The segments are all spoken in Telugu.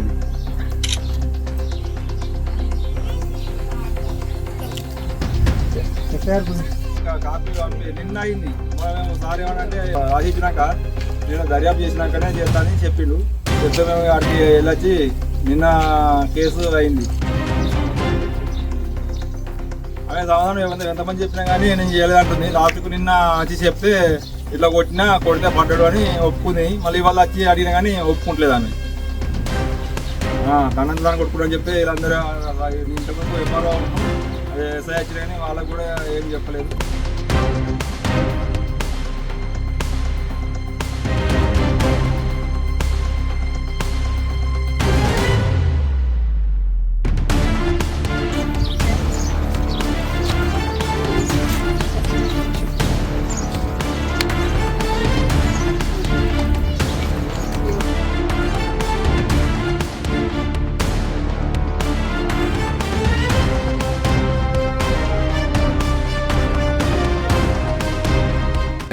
ఇది. కాపీ పంపి నిన్న అయింది. సార్ ఏమనంటే రాసిచ్చినాక నేను దర్యాప్తు చేసినాకనే చేస్తానని చెప్పిండు. చెప్తే మేము అక్కడికి వెళ్ళొచ్చి నిన్న కేసు అయింది. అదే సమాధానం ఎంతమంది చెప్పినా కానీ నేను చేయలేదంటుంది. లాస్ట్కు నిన్న వచ్చి చెప్తే ఇట్లా కొడితే పడ్డాడు అని ఒప్పుకుంది. మళ్ళీ వాళ్ళు వచ్చి అడిగినా కానీ ఒప్పుకుంటలేదు ఆమె. తనంతరాన్ని కొట్టుకుంటని చెప్తే వీళ్ళందరూ ఇంతకుముందు ఎంఆర్ఓ అదే ఎస్ఐ వచ్చినా కానీ వాళ్ళకు కూడా ఏం చెప్పలేదు.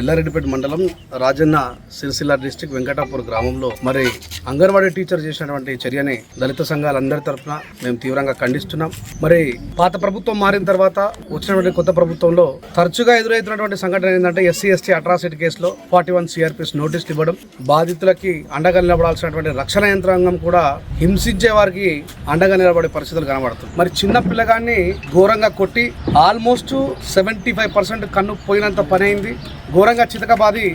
ఎల్లారెడ్డిపేట మండలం రాజన్న సిరిసిల్ల డిస్టిక్ వెంకటాపూర్ గ్రామంలో మరి అంగన్వాడీ టీచర్ చేసినటువంటి చర్యని దళిత సంఘాలందరి తరఫున మేము తీవ్రంగా ఖండిస్తున్నాం. మరి పాత ప్రభుత్వం మారిన తర్వాత వచ్చినటువంటి కొత్త ప్రభుత్వంలో తరచుగా ఎదురవుతున్నటువంటి సంఘటన ఏంటంటే ఎస్సీ ఎస్టీ అట్రాసిటీ కేసులో 41 CRPS నోటీసులు ఇవ్వడం, బాధితులకి అండగా నిలబడాల్సినటువంటి రక్షణ యంత్రాంగం కూడా హింసించే వారికి అండగా నిలబడే పరిస్థితులు కనబడుతుంది. మరి చిన్న పిల్లగాన్ని ఘోరంగా కొట్టి ఆల్మోస్ట్ 75% కన్ను పోయినంత పని అయింది. ఘోరంగా చితకబాది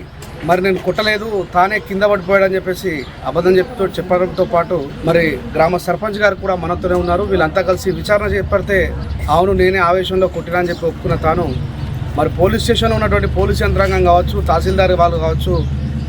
మరి నేను కొట్టలేదు తానే కింద పడిపోయాడని చెప్పేసి అబద్ధం చెప్పడంతో పాటు మరి గ్రామ సర్పంచ్ గారు కూడా మనతోనే ఉన్నారు. వీళ్ళంతా కలిసి విచారణ చేపడితే అవును నేనే ఆవేశంలో కొట్టినా అని చెప్పి ఒప్పుకున్న తాను మరి పోలీస్ స్టేషన్లో ఉన్నటువంటి పోలీస్ యంత్రాంగం కావచ్చు, తహసీల్దార్ వాళ్ళు కావచ్చు,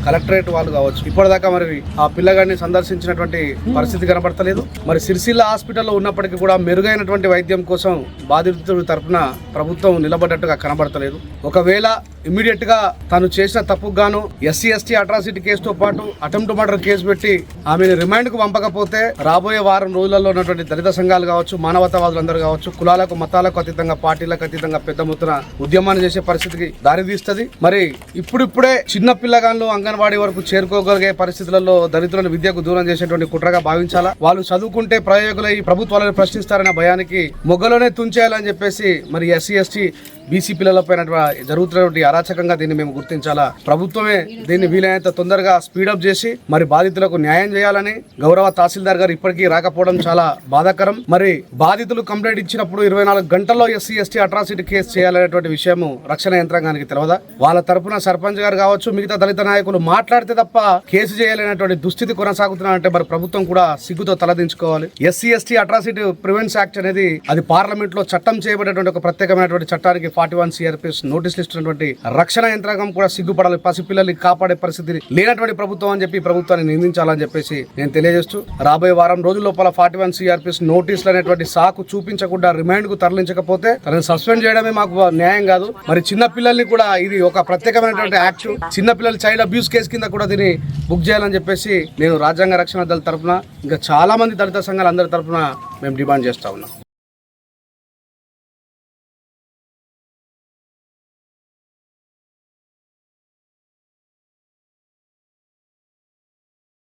కలెక్టరేట్ వాళ్ళు కావచ్చు ఇప్పటిదాకా మరి ఆ పిల్లగాడిని సందర్శించినటువంటి పరిస్థితి కనబడతలేదు. మరి సిరిసిల్ల హాస్పిటల్లో ఉన్నప్పటికీ కూడా మెరుగైనటువంటి వైద్యం కోసం బాధితుల తరఫున ప్రభుత్వం నిలబడ్డట్టుగా కనబడతలేదు. ఒకవేళ ఇమ్మీడియట్ గా తను చేసిన తప్పుకు గాను ఎస్సీ ఎస్టీ అట్రాసిటీ కేసుతో పాటు అటెంప్ట్ మర్డర్ కేసు పెట్టి ఆమెను రిమాండ్ కు పంపకపోతే రాబోయే వారం రోజులలో ఉన్నటువంటి దళిత సంఘాలు కావచ్చు, మానవతావాదులందరూ కావచ్చు, కులాలకు మతాలకు అతీతంగా పార్టీలకు అతీతంగా పెద్ద మొత్తున ఉద్యమాన్ని చేసే పరిస్థితికి దారితీస్తుంది. మరి ఇప్పుడిప్పుడే చిన్న పిల్లగాళ్ళు అంగన్వాడీ వరకు చేరుకోగలిగే పరిస్థితులలో దళితులను విద్యకు దూరం చేసేటువంటి కుట్రగా భావించాలా. వాళ్ళు చదువుకుంటే ప్రయోగులై ప్రభుత్వాలను ప్రశ్నిస్తారనే భయానికి మొగ్గలోనే తుంచేయాలని చెప్పేసి మరి ఎస్సీ ఎస్టీ బీసీ పిల్లలపైన జరుగుతున్నటువంటి అరాచకంగా దీన్ని మేము గుర్తించాలా. ప్రభుత్వమే దీన్ని వీలైనంత తొందరగా స్పీడప్ చేసి మరి బాధితులకు న్యాయం చేయాలని గౌరవ తహసీల్దార్ గారు ఇప్పటికీ రాకపోవడం చాలా బాధాకరం. మరి బాధితులు కంప్లైంట్ ఇచ్చినప్పుడు 24 గంటల్లో ఎస్సీ ఎస్టీ అట్రాసిటీ కేసు చేయాలనేటువంటి విషయం రక్షణ యంత్రాంగానికి తెలియదా? వాళ్ళ తరఫున సర్పంచ్ గారు కావచ్చు, మిగతా దళిత నాయకులు మాట్లాడితే తప్ప కేసు చేయాలనేటువంటి దుస్థితి కొనసాగుతున్నారంటే మరి ప్రభుత్వం కూడా సిగ్గుతో తలదించుకోవాలి. SC ST atrocity prevention act అనేది అది పార్లమెంట్ లో చట్టం చేయబడినటువంటి ఒక ప్రత్యేకమైనటువంటి చట్టానికి 41 CRPS నోటీసులు ఇస్తున్నటువంటి రక్షణ యంత్రాంగం కూడా సిగ్గుపడాలి. పసిపిల్లల్ని కాపాడే పరిస్థితి లేనటువంటి ప్రభుత్వం అని చెప్పి ప్రభుత్వాన్ని నిందించాలని చెప్పేసి నేను తెలియజేస్తూ రాబోయే వారం రోజుల లోపల 41 CRPS నోటీసులు అనేటువంటి సాకు చూపించకుండా రిమాండ్ కు తరలించకపోతే తనని సస్పెండ్ చేయడమే మాకు న్యాయం కాదు. మరి చిన్న పిల్లల్ని కూడా ఇది ఒక ప్రత్యేకమైనటువంటి యాక్ట్, చిన్న పిల్లల చైల్డ్ అబ్యూస్ కేసు కింద కూడా దీన్ని బుక్ చేయాలని చెప్పేసి నేను రాజ్యాంగ రక్షణ దళ తరఫున ఇంకా చాలా మంది దళిత సంఘాల అందరి తరఫున మేము డిమాండ్ చేస్తా ఉన్నాం.